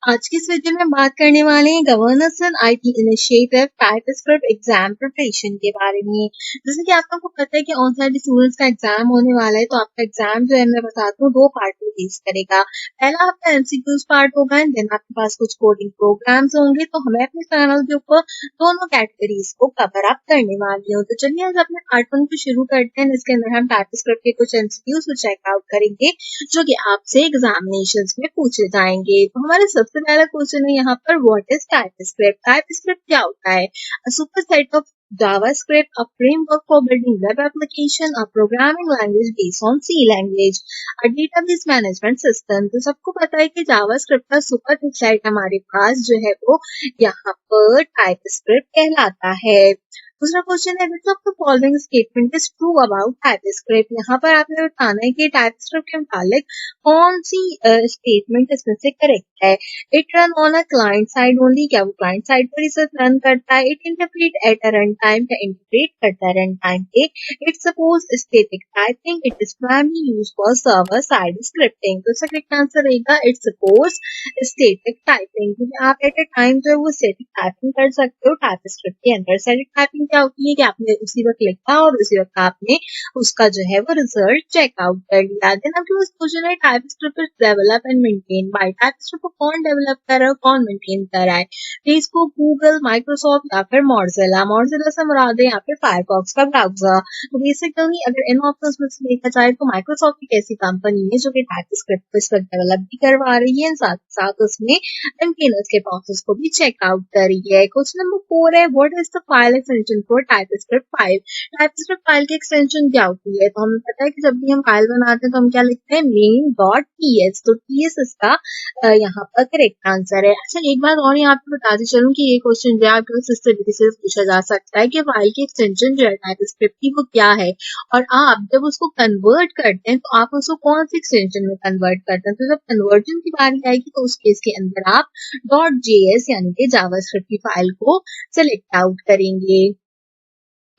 आज की इस वीडियो में बात करने वाले हैं governance and IT initiative TypeScript exam preparation के बारे में। जैसे कि आप लोगों को पता है कि ऑन साइड स्टूडेंट्स का एग्जाम होने वाला है, तो आपका एग्जाम जो है मैं बताती हूँ 2 पार्ट में बेस करेगा। पहला आपका एमसीक्यूज पार्ट होगा एंड देन आपके पास कुछ कोडिंग प्रोग्राम्स होंगे। तो हमें अपने चैनल के ऊपर दोनों कैटेगरीज को कवर अप करने वाली हूँ। तो चलिए आज अपने पार्ट 1 को शुरू करते हैं। इसके अंदर हम टाइपस्क्रिप्ट के कुछ एमसीक्यूज को चेकआउट करेंगे जो कि आपसे एग्जामिनेशंस में पूछे जाएंगे। तो हमारा सबसे पहला क्वेश्चन है यहाँ पर, व्हाट इज टाइपस्क्रिप्ट? टाइपस्क्रिप्ट क्या होता है? A super set of JavaScript, a framework for building web application, a programming language based on C language, a database management system। तो सबको पता है कि JavaScript का सुपर सेट हमारे पास जो है वो यहाँ पर टाइपस्क्रिप्ट कहलाता है। दूसरा क्वेश्चन है, विच of the following statement is true about TypeScript? यहाँ पर आपने बताना है कि टाइपस्क्रिप्ट के मुतालिक कौन सी स्टेटमेंट इसमें से करेक्ट है। It run on a client side only, क्या वो क्लाइंट साइड पर इसे रन करता है? It interpret at a run time, क्या इंटरप्रेट करता है रन टाइम पे? It suppose static typing, it is primary use for server side scripting. तो इसका करेक्ट आंसर रहेगा इट सपोज स्टैटिक टाइपिंग, क्योंकि आप एट अ टाइम जो है वो स्टैटिक टाइपिंग कर सकते हो टाइपस्क्रिप्ट के अंदर। स्टैटिक टाइपिंग क्या होती है कि आपने उसी वक्त लिखा और उसी वक्त आपने उसका जो है वो रिजल्ट चेकआउट कर लिया। देन आपके पास क्वेश्चन है, TypeScript is develop and maintain by. TypeScript को कौन डेवलप कर रहा है, कौन मेंटेन कर रहा है? फेसबुक, गूगल, माइक्रोसॉफ्ट या फिर मोज़िला। मोज़िला से मुराद है यहाँ पे फायरफॉक्स का ब्राउजर। तो बेसिकली अगर इन ऑप्शंस में से देखा जाए तो माइक्रोसॉफ्ट एक ऐसी कंपनी है जो कि टाइपस्क्रिप्ट को इस वक्त डेवलप भी करवा रही है, साथ साथ उसमें मेंटेनेंस के प्रोसेस को भी चेकआउट कर रही है। क्वेश्चन नंबर 4 है, what is the file extension for TypeScript file? TypeScript file की एक्सटेंशन क्या होती है? तो हमें पता है कि जब भी हम फाइल बनाते हैं तो हम क्या लिखते हैं, main.ts। तो ts इसका यहाँ पर करेक्ट आंसर है। अच्छा, एक बात और यहाँ पे बताती चलूं कि ये क्वेश्चन जो है आपके पास इस तरीके से पूछा जा सकता है कि फाइल की एक्सटेंशन जो है टाइपस्क्रिप्ट की वो क्या है, और आप जब उसको कन्वर्ट करते हैं तो आप उसको कौन सी एक्सटेंशन में कन्वर्ट करते हैं। तो जब कन्वर्जन की बारी आएगी तो उस केस के अंदर आप .js यानी कि जावास्क्रिप्ट की फाइल को सिलेक्ट आउट करेंगे।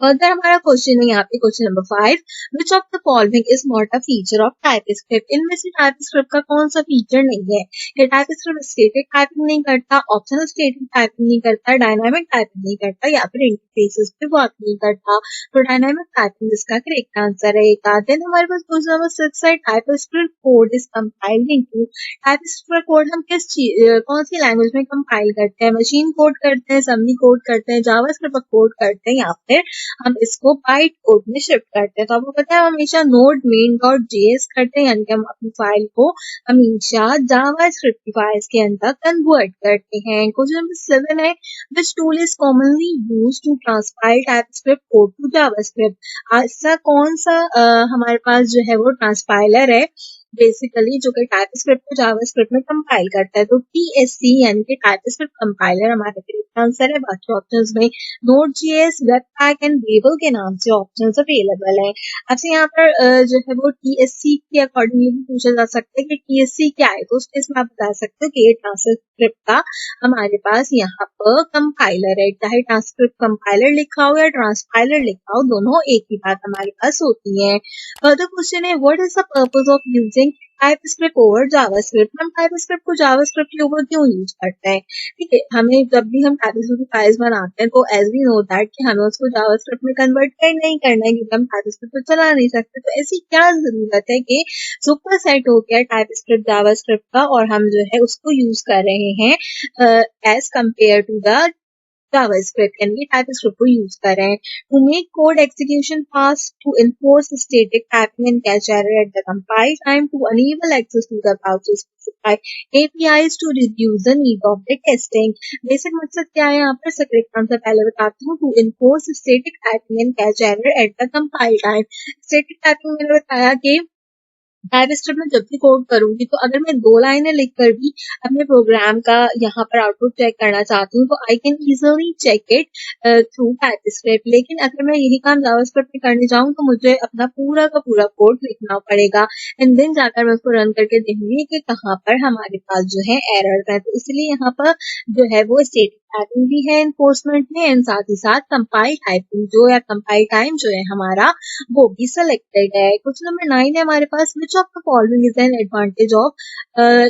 फर्दर हमारा क्वेश्चन है यहाँ पे question number 5, which of the following is not a feature of TypeScript? इनमें से टाइपस्क्रिप्ट का कौन सा फीचर नहीं है? कि टाइपस्क्रिप्ट स्टैटिक टाइपिंग नहीं करता, ऑप्शनल स्टैटिक टाइपिंग नहीं करता, डायनामिक टाइपिंग नहीं करता, या फिर इंटरफेसेस पे वर्क नहीं करता। तो डायनामिक टाइपिंग इसका करेक्ट आंसर रहेगा। देन हमारे पास क्वेश्चन नंबर 6 है, TypeScript code is compiled into. TypeScript code हम कौन सी लैंग्वेज में कंपाइल करते हैं? मशीन कोड करते हैं, समी कोड करते हैं, जावास्क्रिप्ट कोड करते हैं, या फिर हम इसको बाइट कोड में शिफ्ट करते हैं। तो आपको पता है हमेशा नोड मेन डॉट जेएस करते हैं, यानी कि हम अपनी फाइल को हमेशा जावास्क्रिप्ट की फाइल्स के अंदर कन्वर्ट करते हैं। क्वेश्चन नंबर 7 है, which tool is commonly use to transpile TypeScript code to JavaScript? ऐसा कौन सा हमारे पास जो है वो ट्रांसपाइलर है बेसिकली जो कि टाइपस्क्रिप्ट को जावास्क्रिप्ट में कंपाइल करता है? तो टीएससी यानी कि टाइपस्क्रिप्ट कंपाइलर हमारा करेक्ट आंसर है। बाकी ऑप्शंस में नोड.js, वेबपैक एंड वेबल के नाम से ऑप्शंस अवेलेबल हैं। आपसे यहाँ पर जो है वो टीएससी के अकॉर्डिंगली भी पूछा जा सकता है कि टीएससी क्या है, तो उसके इसमें आप बता सकते हो कि ये ट्रांसक्रिप्ट का हमारे पास यहाँ पर कंपाइलर है। चाहे ट्रांसक्रिप्ट कंपाइलर लिखा हो या ट्रांसपाइलर लिखा हो, दोनों एक ही बात हमारे पास होती है। फर्दर क्वेश्चन है, what is the purpose of using TypeScript over JavaScript? हम टाइपस्क्रिप्ट को जावास्क्रिप्ट के ऊपर क्यों यूज करते हैं? ठीक है, हमें जब भी हम टाइपस्क्रिप्ट की फाइल्स बनाते हैं तो एज वी नो दैट कि हमें उसको जावास्क्रिप्ट में कन्वर्ट करना ही करना है, क्योंकि हम टाइपस्क्रिप्ट तो चला नहीं सकते। तो ऐसी क्या जरूरत है कि सुपर सेट हो गया टाइपस्क्रिप्ट जावास्क्रिप्ट का और हम जो है उसको यूज कर रहे हैं as compare to the JavaScript, यानी कि TypeScript को यूज कर रहे हैं। To make code execution fast, to enforce static typing and catch error at the compile time, to enable access to the browser specified APIs to reduce the need of the testing। Basic मकसद क्या है यहाँ पर? Correct answer पहले बताती हूँ। To enforce static typing and catch error at the compile time। static typing मैंने बताया कि टाइपस्क्रिप्ट में जब भी कोड करूंगी तो अगर मैं 2 लाइनें लिखकर भी अपने प्रोग्राम का यहाँ पर आउटपुट चेक करना चाहती हूँ तो I can easily check it through TypeScript. लेकिन अगर मैं यही काम जावास्क्रिप्ट में करने जाऊँ तो मुझे अपना पूरा का पूरा कोड लिखना पड़ेगा एंड देन जाकर मैं उसको रन करके देखूंगी कि कहाँ पर हमारे पास जो है एरर है। तो इसलिए यहाँ पर जो है वो स्टैटिक टाइपिंग भी है एनफोर्समेंट में एंड साथ ही साथ कंपाइल टाइपिंग जो या कंपाइल टाइम जो है हमारा वो भी सिलेक्टेड है। क्वेश्चन नंबर 9 है हमारे पास, which of the following is an advantage of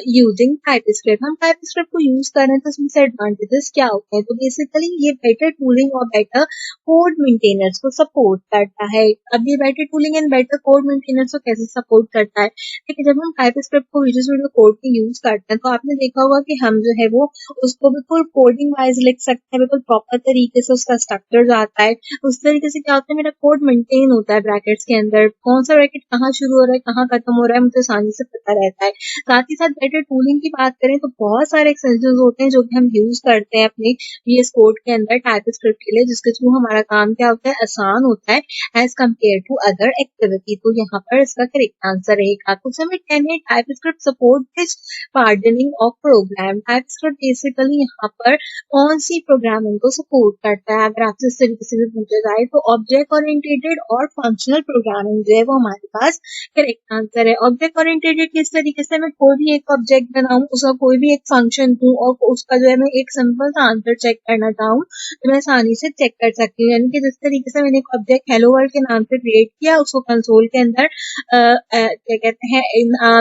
using TypeScript. हम टाइपस्क्रिप्ट को यूज कर रहे हैं तो उसमें से एडवांटेजेस क्या होते हैं? तो बेसिकली ये बेटर टूलिंग और बेटर कोड मेंटेनर्स को सपोर्ट करता है। अब ये better tooling and better code maintainers को कैसे सपोर्ट करता है? देखिए, जब हम टाइपस्क्रिप्ट को विजुअल स्टूडियो कोड के यूज करते हैं तो आपने देखा होगा कि हम जो है वो उसको बिल्कुल कोडिंग वाइज लिख सकते हैं, बिल्कुल प्रॉपर तरीके से उसका स्ट्रक्चर जो आता है उस तरीके से क्या होता है, मेरा कोड मेंटेन होता है ब्रैकेट्स के अंदर, कौन सा ब्रैकेट कहाँ शुरू हो रहा है कहाँ खत्म हो रहा है मुझे आसानी से पता रहता है। साथ ही साथ बेटर टूलिंग की बात करें तो बहुत सारे एक्सटेंशंस होते हैं जो कि हम यूज करते हैं अपने VS कोड के अंदर टाइपस्क्रिप्ट के लिए, जिसके थ्रू हमारा काम क्या होता है, आसान होता है as compare to other activity. तो यहाँ पर इसका करेक्ट आंसर रहेगा। तो समय 10 है, TypeScript support this pardoning of program. TypeScript basically यहाँ पर कौन सी प्रोग्रामिंग को सपोर्ट करता है? अगर आपसे इस तरीके से भी पूछा जाए तो ऑब्जेक्ट ओरिएंटेड और फंक्शनल प्रोग्रामिंग जो है वो हमारे पास करेक्ट आंसर है। ऑब्जेक्ट ओरिएंटेड किस तरीके से मैं कोई भी एक ऑब्जेक्ट बनाऊं, उसका कोई भी एक फंक्शन दूं और उसका जो है मैं एक सिंपल सा आंसर चेक करना चाहूँ तो मैं आसानी से चेक कर सकती हूँ। यानी कि जिस तरीके से मैंने एक ऑब्जेक्ट हेलो वर्ल्ड के नाम से क्रिएट किया, उसको कंसोल के अंदर क्या कहते हैं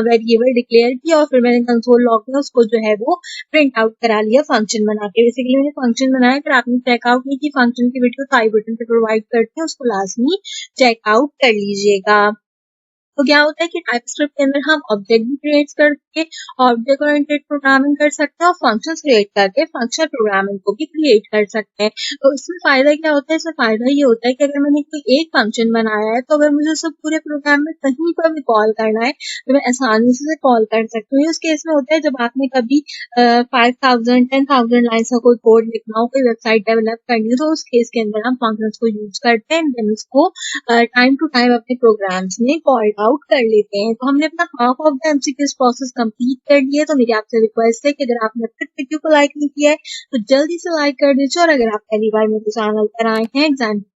वेरिएबल डिक्लेयर किया और फिर मैंने कंसोल लॉग में उसको जो है वो प्रिंट आउट करा लिया फंक्शन बना के। बेसिकली मैंने फंक्शन बनाया, अगर आपने चेकआउट नहीं की फंक्शन की वीडियो तो आई बटन पे प्रोवाइड करते हैं, उसको लाजमी चेकआउट कर लीजिएगा। तो क्या होता है कि टाइपस्क्रिप्ट के अंदर हम ऑब्जेक्ट भी क्रिएट करके ऑब्जेक्ट ओरिएंटेड प्रोग्रामिंग कर सकते हैं और फंक्शंस क्रिएट करके फंक्शनल प्रोग्रामिंग को भी क्रिएट कर सकते हैं। तो इसमें फायदा क्या होता है? इसमें फायदा ये होता है कि अगर मैंने कोई एक फंक्शन बनाया है तो अगर मुझे उसे पूरे प्रोग्राम में कहीं पर भी कॉल करना है तो मैं आसानी से कॉल कर सकती हूँ। उस केस में होता है जब आपने कभी 5000 10,000 लाइन्स का कोई कोड लिखना हो, कोई वेबसाइट डेवलप करनी हो, तो उस केस के अंदर हम फंक्शंस को यूज करते हैं देन उसको टाइम टू टाइम अपने प्रोग्राम्स में कॉल आउट कर लेते हैं। तो हमने अपना half of the MCQs process complete कर लिया। तो मेरी आपसे रिक्वेस्ट है कि अगर आपने अब तक वीडियो को लाइक नहीं किया है तो जल्दी से लाइक कर दीजिए, और अगर आप पहली बार मेरे चैनल पर आए हैं एग्जामिनेशन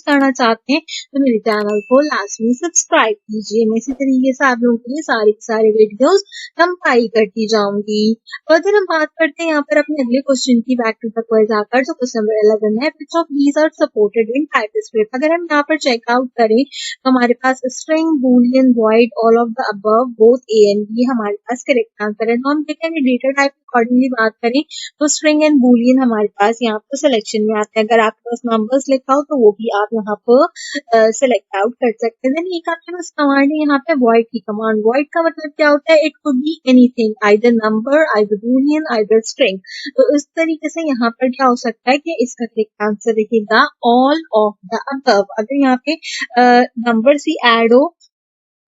करना चाहते हैं तो मेरे चैनल को लाजमी सब्सक्राइब कीजिए। मैं इसी तरीके से आप लोगों के लिए सारे वीडियोस कंपाइल करती जाऊंगी। फर्दर हम बात करते हैं यहाँ पर अपने अगले क्वेश्चन की, बैक टू द क्वेश्चन आकर जो क्वेश्चन नंबर 11 है, which of these are supported in TypeScript. अगर हम यहाँ पर चेकआउट करें तो हमारे पास string, boolean, void, all of the above, both A and B हमारे पास करेक्ट आंसर है। तो हम देखेंगे डेटा टाइप अकॉर्डिंगली बात करें तो स्ट्रिंग एंड बूलियन हमारे पास यहाँ पर सिलेक्शन में आते हैं। अगर आपके पास नंबर्स लिखा हो तो वो भी आप यहाँ पर सिलेक्ट आउट कर सकते हैं। देन एक आपके पास कमांड है यहाँ पे वॉइड की कमांड। वॉइड का मतलब क्या होता है? It could be anything, either number, either Boolean, either string. तो इस तरीके से यहाँ पर क्या हो सकता है कि इसका करेक्ट आंसर रहेगा ऑल ऑफ द अबव। अगर यहाँ पे नंबर्स ही ऐड हो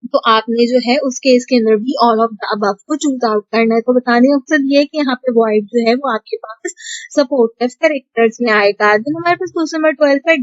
तो आपने जो है उस केस के अंदर भी ऑल ऑफ द अबव को चूज आउट करना है। तो बताने का मकसद ये है कि यहाँ पे वॉइड जो है वो आपके पास सपोर्टिव कैरेक्टर्स में आएगा। देन हमारे पास क्वेश्चन नंबर 12 पे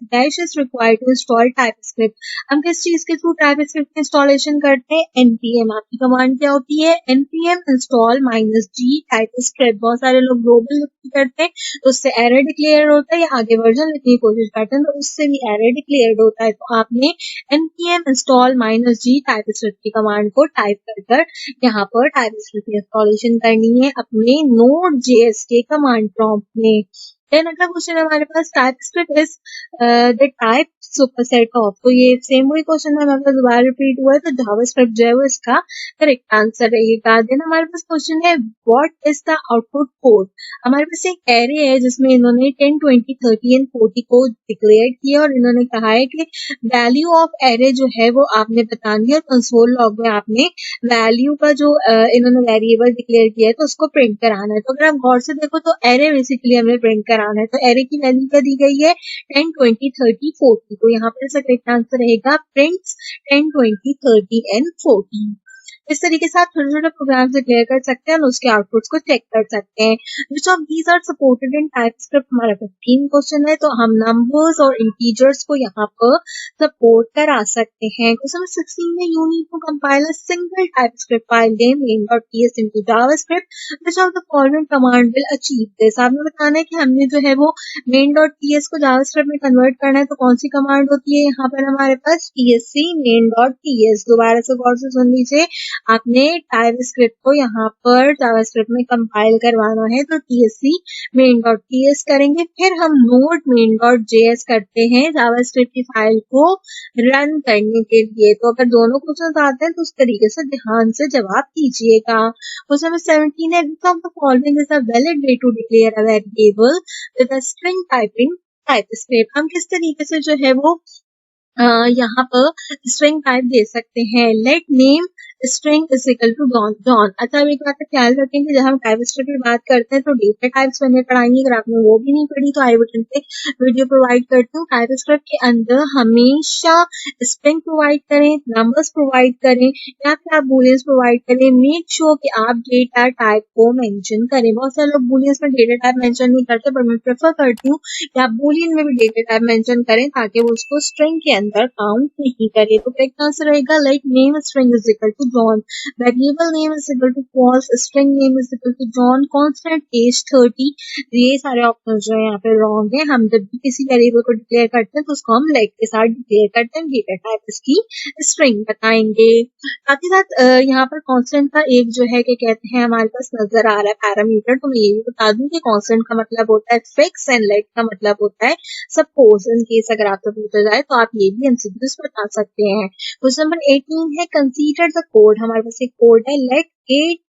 dash is required to install TypeScript. हम किस चीज के थ्रू टाइपस्क्रिप्ट की इंस्टॉलेशन करते हैं? npm। आपकी कमांड क्या होती है? npm install -g TypeScript. बहुत सारे लोग ग्लोबल करते हैं तो उससे एरर डिक्लेयर होता है, या आगे वर्जन लिखने की कोशिश करते हैं तो उससे भी एरर डिक्लेयर होता है। तो आपने npm install -g टाइपस्क्रिप्ट की कमांड को टाइप कर यहाँ पर टाइपस्क्रिप्ट की इंस्टॉलेशन करनी है अपने Node.js के कमांड प्रॉम्प्ट में। देन अगला क्वेश्चन है हमारे पास, TypeScript is the type superset of. तो ये सेम वही क्वेश्चन है, हमारे पास दोबारा रिपीट हुआ है, तो जावास्क्रिप्ट जो है वो इसका करेक्ट आंसर रहेगा। देन हमारे पास क्वेश्चन है, what is the output code. हमारे पास एक एरे है जिसमें इन्होंने 10, 20, 30 एंड 40 को डिक्लेयर किया और इन्होंने कहा है कि वैल्यू ऑफ एरे जो है वो आपने बतानी है और कंसोल लॉग में आपने वैल्यू का जो इन्होंने वेरिएबल डिक्लेयर किया है तो उसको प्रिंट कराना है। तो अगर आप गौर से देखो तो एरे बेसिकली हमें प्रिंट कराना है। तो एरे की वैल्यू क्या दी गई है? 10, 20, 30, 40। तो यहाँ पर इसका करेक्ट आंसर रहेगा प्रिंट्स 10, 20, 30 एंड 40। इस तरीके से आप छोटे छोटे प्रोग्राम से क्लियर कर सकते हैं और उसके आउटपुट्स को चेक कर सकते हैं। Which of these are supported in TypeScript हमारा 15 क्वेश्चन है, तो हम नंबर्स और इंटीजर्स को यहाँ पर सपोर्ट करा सकते हैं। क्वेश्चन 16 में you need to compile a single TypeScript file name main.ts into javascript which of the following command will achieve this। आपने बताना है कि हमने जो है वो main.ts को जावास्क्रिप्ट में कन्वर्ट करना है, तो कौन सी कमांड होती है यहाँ पर हमारे पास? psc main.ts। दोबारा से गौर से सुन लीजिए, आपने टाइपस्क्रिप्ट को यहाँ पर जावास्क्रिप्ट में कंपाइल करवाना है तो tsc main.ts करेंगे, फिर हम node main.js करते हैं जावास्क्रिप्ट की फाइल को रन करने के लिए। तो अगर दोनों क्वेश्चन आते हैं तो उस तरीके से ध्यान से जवाब दीजिएगा। क्वेश्चन नंबर 17 है, which of the following is a valid way to declare a variable with a string type in TypeScript? हम किस तरीके से जो है वो यहाँ पर स्ट्रिंग टाइप दे सकते हैं। Let name string is equal to John. अच्छा, अब एक बात का ख्याल रखें कि जब हम टाइपस्क्रिप्ट की बात करते हैं तो डेटा टाइप्स मैंने पढ़ाई, अगर आपने वो भी नहीं पढ़ी तो आई बटन पे वीडियो प्रोवाइड करती हूँ। टाइपस्क्रिप्ट के अंदर हमेशा स्ट्रिंग प्रोवाइड करें, नंबर्स प्रोवाइड करें या फिर आप बुलियंस प्रोवाइड करें। मेक श्योर कि आप डेटा टाइप को मेंशन करें। बहुत सारे लोग बुलियंस में डेटा टाइप मेंशन नहीं करते, पर मैं प्रेफर करती हूँ कि आप बुलियन में भी डेटा टाइप मेंशन करें ताकि वो उसको स्ट्रिंग के अंदर काउंट नहीं करे। तो करेक्ट आंसर रहेगा let name string is equal to John, variable name is equal to false, string name is equal to John, constant age 30। ये सारे ऑप्शन जो है यहाँ पे रॉन्ग है। हम जब भी किसी वेरिएबल को डिक्लेयर करते हैं तो उसको हम लेट के साथ डिक्लेयर करते हैं, डेटा टाइप इसकी स्ट्रिंग बताएंगे। साथ ही साथ यहाँ पर कांस्टेंट का एक जो है क्या कहते हैं हमारे पास नजर आ रहा है पैरामीटर। तो मैं ये भी बता दूं कि कांस्टेंट का मतलब होता है फिक्स एंड लेट का मतलब होता है सपोज। इन केस अगर आपसे पूछा जाए तो आप ये भी एमसीक्यूज बता सकते हैं। क्वेश्चन नंबर 18 है, कंसीडर द कोड। हमारे पास एक कोड है, let age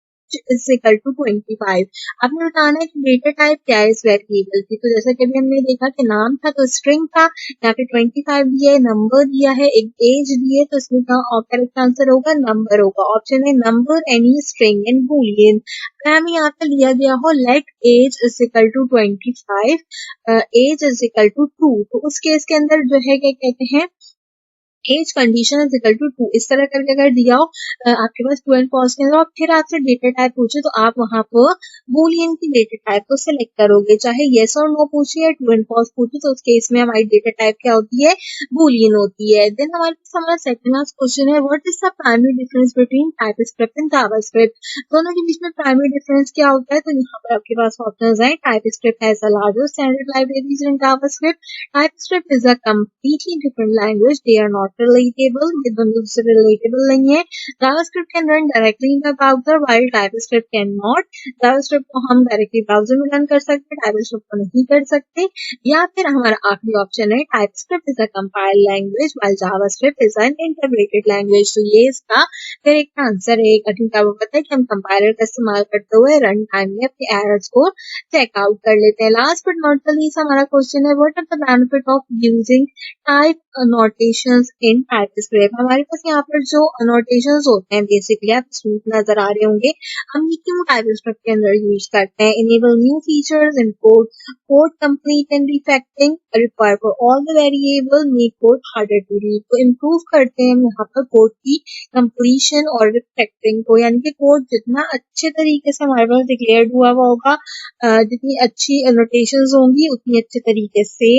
is equal to 25। आपने बताना है कि डेटा टाइप क्या है इस वेरिएबल की। तो जैसा कि अभी हमने देखा कि नाम था तो स्ट्रिंग था, यहाँ पे 25 दिया है, नंबर दिया है, एक एज दी है, तो इसमें करेक्ट आंसर होगा नंबर होगा। ऑप्शन है number, any string and boolean. हमें यहाँ पे लिया गया हो let age is equal to 25, age is equal to 2, तो उस केस के अंदर जो है क्या कहते हैं age condition is equal to 2 इस तरह करके अगर दिया हो आपके पास ट्रू एंड फॉल्स के अंदर और फिर आपसे डेटा टाइप पूछे तो आप वहां पर बुलियन की डेटा टाइप को सिलेक्ट करोगे। चाहे येस और नो पूछे या ट्रू एंड फॉल्स पूछे तो उस केस में हमारी डेटा टाइप क्या होती है, बुलियन होती है। देन हमारे पास हमारा सेकंड लास्ट क्वेश्चन है, what is the primary difference between TypeScript and JavaScript. दोनों के बीच में प्राइमरी डिफरेंस क्या होता है। तो यहाँ पर आपके पास ऑप्शंस हैं, TypeScript has a larger standard libraries in JavaScript, TypeScript is a completely different language, they are not relatable, ये दोनों से रिलेटेबल नहीं है। JavaScript can run directly in the browser while TypeScript can not. JavaScript को हम directly browser में run कर सकते हैं, टाइपस्क्रिप्ट को नहीं कर सकते। या फिर हमारा आखिरी ऑप्शन है, TypeScript is a compiled language while JavaScript is an integrated language. तो ये इसका करेक्ट आंसर है। कठिन क्या वो पता है कि हम कंपाइलर का इस्तेमाल करते हुए रन टाइम में अपने एरर्स को चेकआउट कर लेते हैं। Last but not the least हमारा क्वेश्चन है, what are the benefit of using type notations in TypeScript. हमारे पास यहाँ पर जो नोटेशंस होते हैं बेसिकली आप इसमें नजर आ रहे होंगे, हम ये क्यों टाइपस्क्रिप्ट के अंदर यूज करते हैं। Enable new features in code, code complete and refactoring, require for all the variable, make code harder to read. तो इम्प्रूव करते हैं यहाँ पर कोड की कंप्लीशन और रिफैक्टिंग को, यानी कि कोड जितना अच्छे तरीके से हमारे पास डिक्लेयर्ड हुआ होगा, जितनी अच्छी नोटेशंस होंगी उतनी अच्छे तरीके से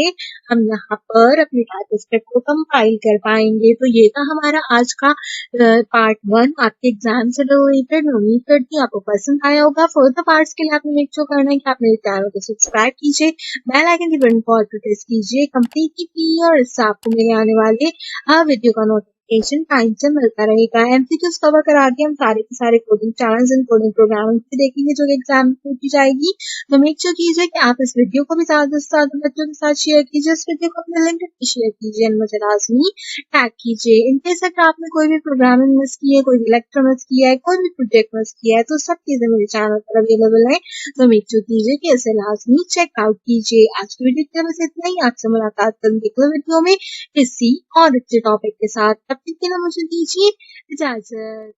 हम यहाँ पर अपनी टाइपस्क्रिप्ट को कंपाइल कर पाएंगे। तो ये था हमारा आज का पार्ट 1 आपके एग्जाम से रिलेटेड। उम्मीद करती हूँ आपको पसंद आया होगा। फर्दर पार्ट्स के लिए आपने मेक श्योर करना है कि आप मेरे चैनल को सब्सक्राइब कीजिए, बेल आइकन की बटन को ऑल पर प्रेस कीजिए, कंप्लीट कीजिए और इससे आपको मेरे आने वाले हर वीडियो का नोटिफिकेशन टाइम से मिलता रहेगा। एमसीक्यूज कवर करा के हम सारे के सारे coding challenge and coding programming भी देखेंगे जो एग्जाम में पूछी जाएगी। तो मेक श्योर कीजिए कि आप इस वीडियो को भी ज्यादा से ज्यादा बच्चों के साथ शेयर कीजिए, इस वीडियो को अपने लिंक्डइन पे शेयर कीजिए और मुझे लाजमी टैग कीजिए। इनकेस अगर आपने कोई भी प्रोग्रामिंग मिस की है, कोई भी लेक्चर मिस किया है, कोई भी प्रोजेक्ट मिस किया है, तो सब चीजें मेरे चैनल पर अवेलेबल है। तो मेक श्योर कीजिए कि इसे लाजमी चेकआउट कीजिए। आज की वीडियो के बस इतना ही। आपसे मुलाकात करेंगे अगले वीडियो में किसी और अच्छे टॉपिक के साथ। तब तक के लिए मुझे दीजिए इजाजत।